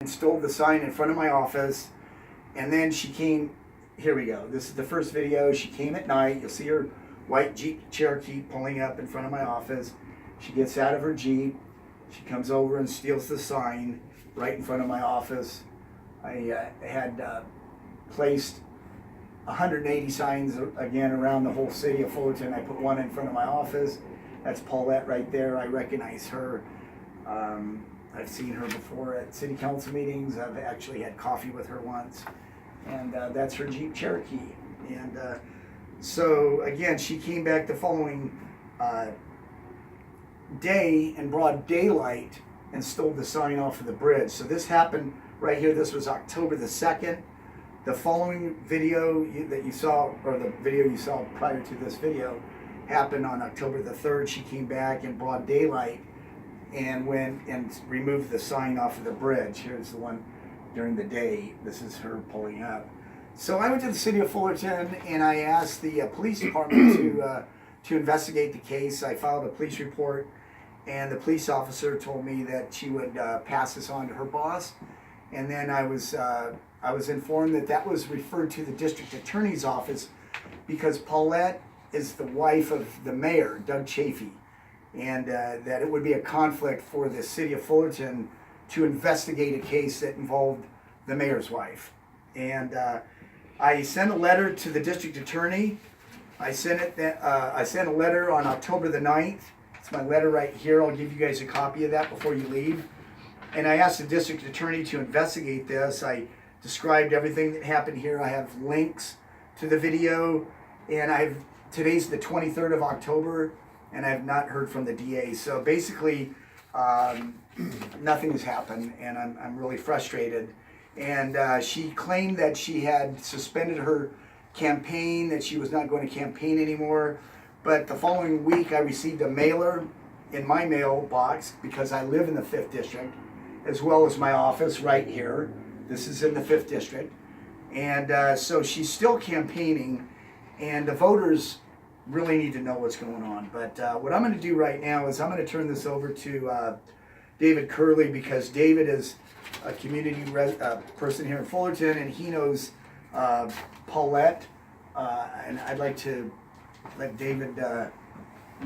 installed the sign in front of my office, and then she came. Here we go. This is the first video. She came at night. You'll see her white Jeep Cherokee pulling up in front of my office. She gets out of her Jeep. She comes over and steals the sign right in front of my office. I had placed 180 signs again around the whole city of Fullerton. I put one in front of my office. That's Paulette right there. I recognize her. I've seen her before at city council meetings. I've actually had coffee with her once. And that's her Jeep Cherokee. And so again, she came back the following day in broad daylight and stole the sign off of the bridge. So this happened right here. This was October the 2nd. The following video that you saw, or the video you saw prior to this video, happened on October the 3rd. She came back in broad daylight and went and removed the sign off of the bridge. Here's the one during the day. This is her pulling up. So I went to the city of Fullerton and I asked the police department to investigate the case. I filed a police report, and the police officer told me that she would pass this on to her boss. And then I was informed that that was referred to the district attorney's office because Paulette is the wife of the mayor, Doug Chaffee, and that it would be a conflict for the city of Fullerton to investigate a case that involved the mayor's wife. And I sent a letter to the district attorney. I sent a letter on October the 9th. It's my letter right here. I'll give you guys a copy of that before you leave. And I asked the district attorney to investigate this. I described everything that happened here. I have links to the video, and today's the 23rd of October, and I have not heard from the DA. So basically, nothing has happened, and I'm really frustrated. And she claimed that she had suspended her campaign, that she was not going to campaign anymore. But the following week, I received a mailer in my mailbox because I live in the 5th District, as well as my office right here. This is in the 5th District. And so she's still campaigning, and the voters really need to know what's going on. But what I'm going to do right now is I'm going to turn this over to David Curley, because David is a community person here in Fullerton, and he knows Paulette. And I'd like to let David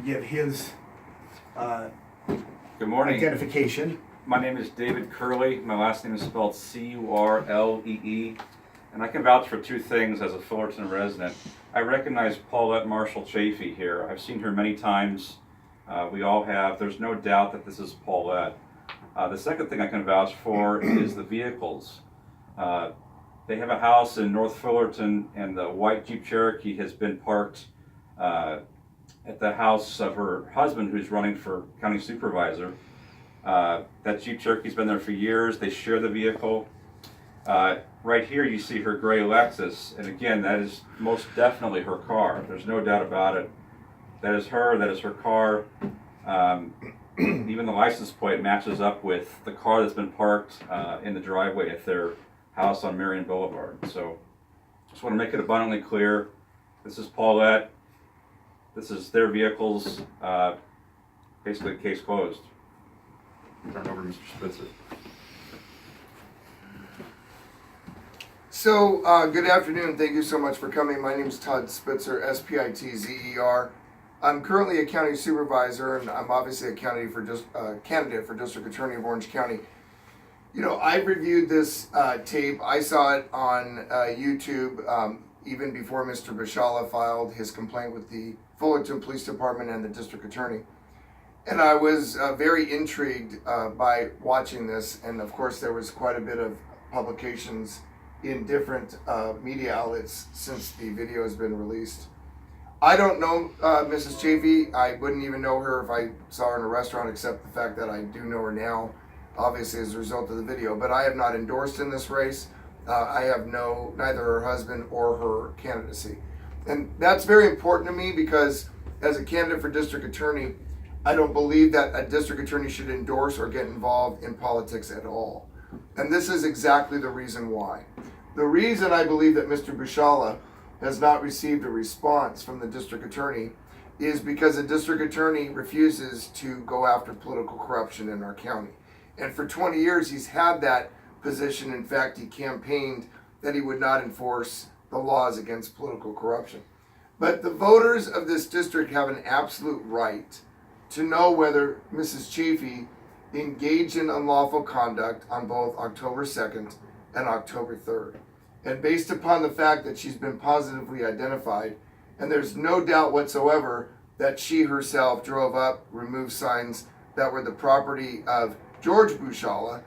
give his Good morning. Identification. My name is David Curley. My last name is spelled C-U-R-L-E-E. And I can vouch for two things as a Fullerton resident. I recognize Paulette Marshall Chaffee here. I've seen her many times. We all have. There's no doubt that this is Paulette. The second thing I can vouch for is the vehicles. They have a house in North Fullerton, and the white Jeep Cherokee has been parked at the house of her husband, who's running for county supervisor. That Jeep Cherokee's been there for years. They share the vehicle. Right here you see her gray Lexus, and again, that is most definitely her car. There's no doubt about it. That is her, that is her car. Even the license plate matches up with the car that's been parked in the driveway at their house on Marion Boulevard. So just want to make it abundantly clear. This is Paulette. This is their vehicles. Basically, case closed. Turn it over to Mr. Spitzer. So, good afternoon. Thank you so much for coming. My name is Todd Spitzer, S-P-I-T-Z-E-R. I'm currently a county supervisor, and I'm obviously a candidate for District Attorney of Orange County. You know, I've reviewed this tape. I saw it on YouTube even before Mr. Bushala filed his complaint with the Fullerton Police Department and the District Attorney. And I was very intrigued by watching this, and of course there was quite a bit of publications in different media outlets since the video has been released. I don't know Mrs. Chaffee. I wouldn't even know her if I saw her in a restaurant, except the fact that I do know her now, obviously as a result of the video. But I have not endorsed in this race. I have neither her husband or her candidacy. And that's very important to me because as a candidate for district attorney, I don't believe that a district attorney should endorse or get involved in politics at all. And this is exactly the reason why. The reason I believe that Mr. Bushala has not received a response from the district attorney is because the district attorney refuses to go after political corruption in our county. And for 20 years, he's had that position. In fact, he campaigned that he would not enforce the laws against political corruption. But the voters of this district have an absolute right to know whether Mrs. Chaffee engaged in unlawful conduct on both October 2nd and October 3rd. And based upon the fact that she's been positively identified, and there's no doubt whatsoever that she herself drove up, removed signs that were the property of George Bushala,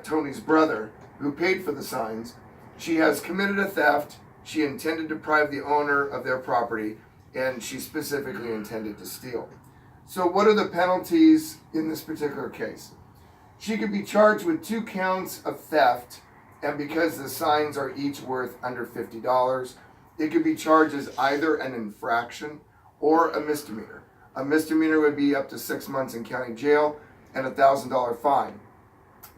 Tony's brother, who paid for the signs. She has committed a theft. She intended to deprive the owner of their property, and she specifically intended to steal. So what are the penalties in this particular case? She could be charged with 2 counts of theft, and because the signs are each worth under $50, it could be charged as either an infraction or a misdemeanor. A misdemeanor would be up to 6 months in county jail and a $1,000 fine.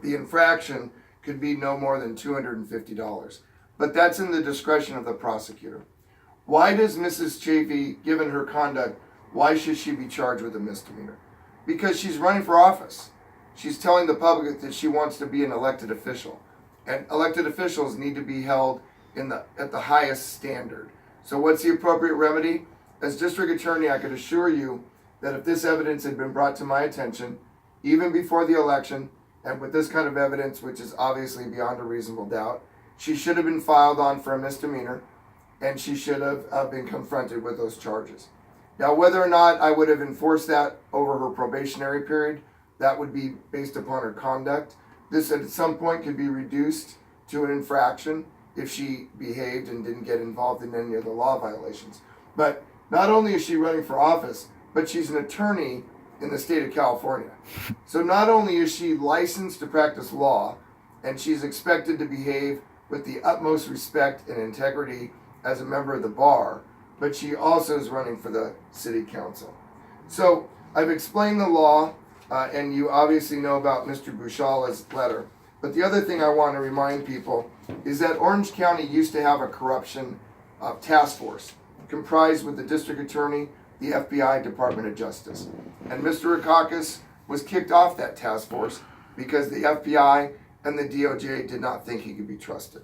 The infraction could be no more than $250, but that's in the discretion of the prosecutor. Why does Mrs. Chaffee, given her conduct, why should she be charged with a misdemeanor? Because she's running for office. She's telling the public that she wants to be an elected official, and elected officials need to be held at the highest standard. So what's the appropriate remedy? As district attorney, I could assure you that if this evidence had been brought to my attention, even before the election, and with this kind of evidence, which is obviously beyond a reasonable doubt, she should have been filed on for a misdemeanor, and she should have been confronted with those charges. Now, whether or not I would have enforced that over her probationary period, that would be based upon her conduct. This at some point could be reduced to an infraction if she behaved and didn't get involved in any of the law violations. But not only is she running for office, but she's an attorney in the state of California. So not only is she licensed to practice law, and she's expected to behave with the utmost respect and integrity as a member of the bar, but she also is running for the city council. So I've explained the law, and you obviously know about Mr. Bushala's letter. But the other thing I want to remind people is that Orange County used to have a corruption task force comprised with the district attorney, the FBI, Department of Justice. And Mr. Rakakis was kicked off that task force because the FBI and the DOJ did not think he could be trusted.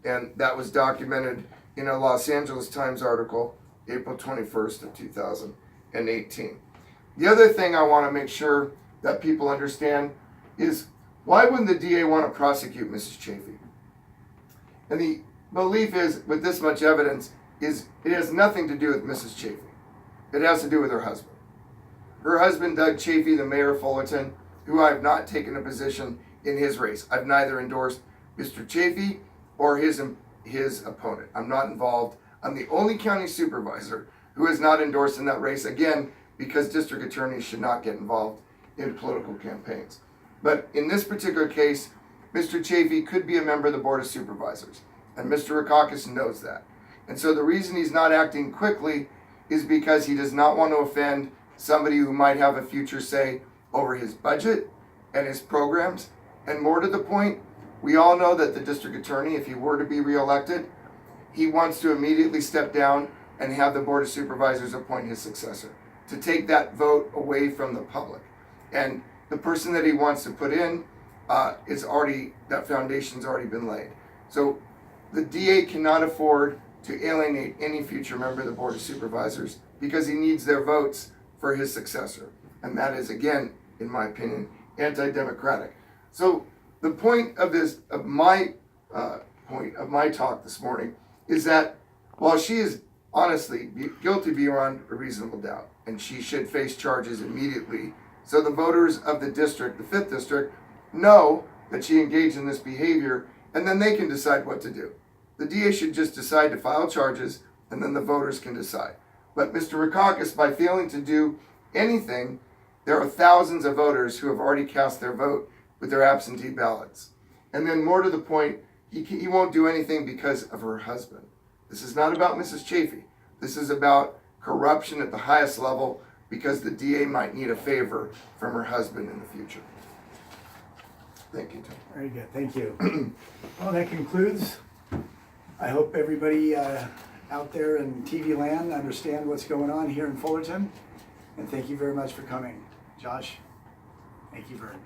And that was documented in a Los Angeles Times article, April 21st of 2018. The other thing I want to make sure that people understand is, why wouldn't the DA want to prosecute Mrs. Chaffee? And the belief is, with this much evidence, is it has nothing to do with Mrs. Chaffee. It has to do with her husband. Her husband, Doug Chaffee, the mayor of Fullerton, who I have not taken a position in his race. I've neither endorsed Mr. Chaffee or his opponent. I'm not involved. I'm the only county supervisor who is not endorsed in that race, again, because district attorneys should not get involved in political campaigns. But in this particular case, Mr. Chaffee could be a member of the Board of Supervisors, and Mr. Rakakis knows that. And so the reason he's not acting quickly is because he does not want to offend somebody who might have a future say over his budget and his programs. And more to the point, we all know that the district attorney, if he were to be reelected, he wants to immediately step down and have the Board of Supervisors appoint his successor to take that vote away from the public. And the person that he wants to put in that foundation's already been laid. So the DA cannot afford to alienate any future member of the Board of Supervisors because he needs their votes for his successor. And that is, again, in my opinion, anti-democratic. So the point of my talk this morning is that while she is honestly guilty beyond a reasonable doubt, and she should face charges immediately, so the voters of the district, the 5th district, know that she engaged in this behavior, and then they can decide what to do. The DA should just decide to file charges, and then the voters can decide. But Mr. Rakakis, by failing to do anything, there are thousands of voters who have already cast their vote with their absentee ballots. And then more to the point, he won't do anything because of her husband. This is not about Mrs. Chaffee. This is about corruption at the highest level because the DA might need a favor from her husband in the future. Thank you, Tom. Very good, thank you. Well, that concludes. I hope everybody out there in TV land understand what's going on here in Fullerton. And thank you very much for coming. Josh, thank you very much.